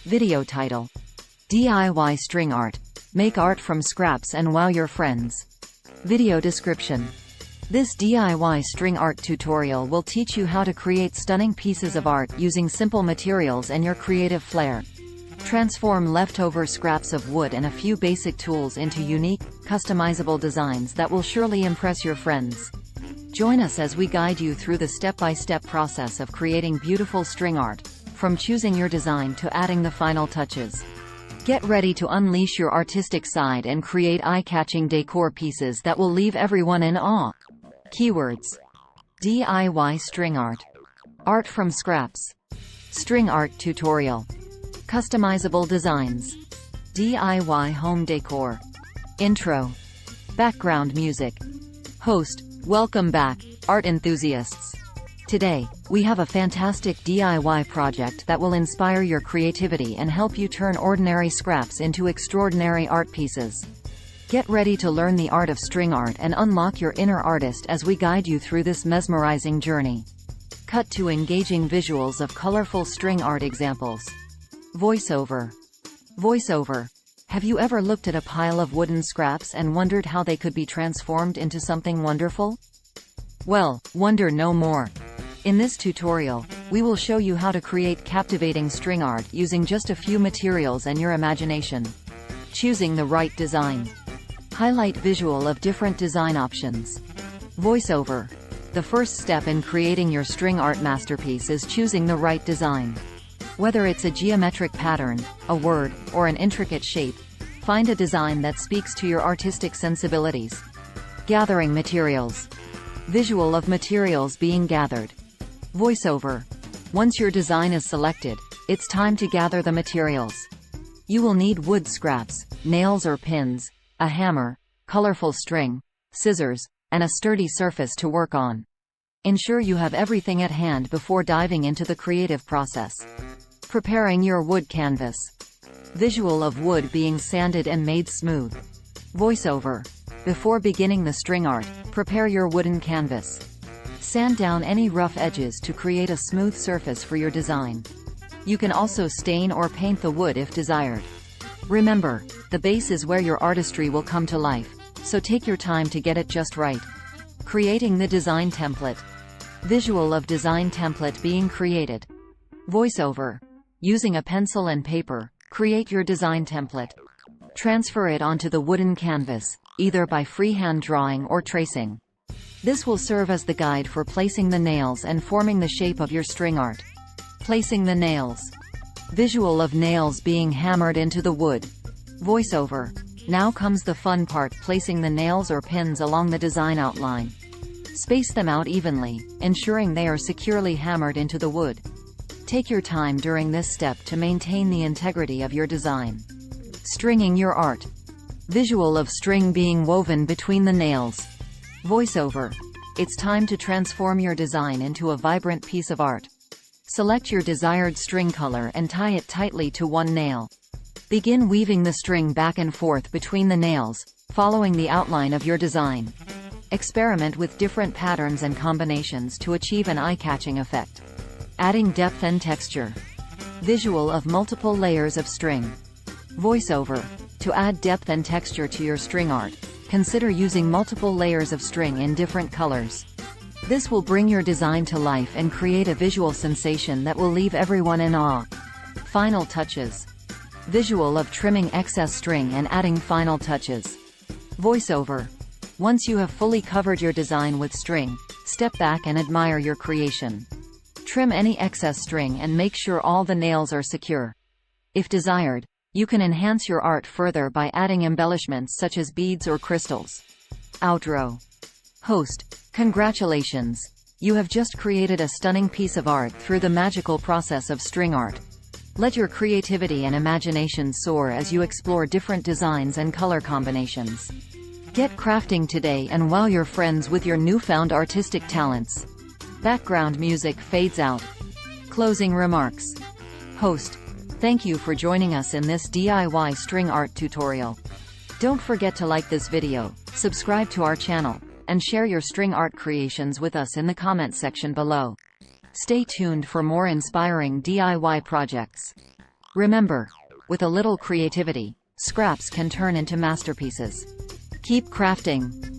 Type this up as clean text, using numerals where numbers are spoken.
Video title: DIY String Art. Make art from scraps and wow your friends. Video description: this DIY string art tutorial will teach you how to create stunning pieces of art using simple materials and your creative flair. Transform leftover scraps of wood and a few basic tools into unique, customizable designs that will surely impress your friends. Join us as we guide you through the step-by-step process of creating beautiful string art, from choosing your design to adding the final touches. Get ready to unleash your artistic side and create eye-catching decor pieces that will leave everyone in awe. Keywords: DIY string art, art from scraps, string art tutorial, customizable designs, DIY home decor. Intro. Background music. Host: welcome back, art enthusiasts. Today, we have a fantastic DIY project that will inspire your creativity and help you turn ordinary scraps into extraordinary art pieces. Get ready to learn the art of string art and unlock your inner artist as we guide you through this mesmerizing journey. Cut to engaging visuals of colorful string art examples. Voiceover. Voiceover. Have you ever looked at a pile of wooden scraps and wondered how they could be transformed into something wonderful? Well, wonder no more. In this tutorial, we will show you how to create captivating string art using just a few materials and your imagination. Choosing the right design. Highlight visual of different design options. Voiceover. The first step in creating your string art masterpiece is choosing the right design. Whether it's a geometric pattern, a word, or an intricate shape, find a design that speaks to your artistic sensibilities. Gathering materials. Visual of materials being gathered. Voiceover. Once your design is selected, it's time to gather the materials. You will need wood scraps, nails or pins, a hammer, colorful string, scissors, and a sturdy surface to work on. Ensure you have everything at hand before diving into the creative process. Preparing your wood canvas. Visual of wood being sanded and made smooth. Voiceover. Before beginning the string art, prepare your wooden canvas. Sand down any rough edges to create a smooth surface for your design. You can also stain or paint the wood if desired. Remember, the base is where your artistry will come to life, so take your time to get it just right. Creating the design template. Visual of design template being created. Voiceover. Using a pencil and paper, create your design template. Transfer it onto the wooden canvas, either by freehand drawing or tracing. This will serve as the guide for placing the nails and forming the shape of your string art. Placing the nails. Visual of nails being hammered into the wood. Voiceover. Now comes the fun part: placing the nails or pins along the design outline. Space them out evenly, ensuring they are securely hammered into the wood. Take your time during this step to maintain the integrity of your design. Stringing your art. Visual of string being woven between the nails. Voiceover. It's time to transform your design into a vibrant piece of art. Select your desired string color and tie it tightly to one nail. Begin weaving the string back and forth between the nails, following the outline of your design. Experiment with different patterns and combinations to achieve an eye-catching effect. Adding depth and texture. Visual of multiple layers of string. Voiceover. To add depth and texture to your string art, consider using multiple layers of string in different colors. This will bring your design to life and create a visual sensation that will leave everyone in awe. Final touches. Visual of trimming excess string and adding final touches. Voiceover. Once you have fully covered your design with string, step back and admire your creation. Trim any excess string and make sure all the nails are secure. If desired, you can enhance your art further by adding embellishments such as beads or crystals. Outro. Host. Congratulations! You have just created a stunning piece of art through the magical process of string art. Let your creativity and imagination soar as you explore different designs and color combinations. Get crafting today and wow your friends with your newfound artistic talents. Background music fades out. Closing remarks. Host. Thank you for joining us in this DIY string art tutorial. Don't forget to like this video, subscribe to our channel, and share your string art creations with us in the comment section below. Stay tuned for more inspiring DIY projects. Remember, with a little creativity, scraps can turn into masterpieces. Keep crafting.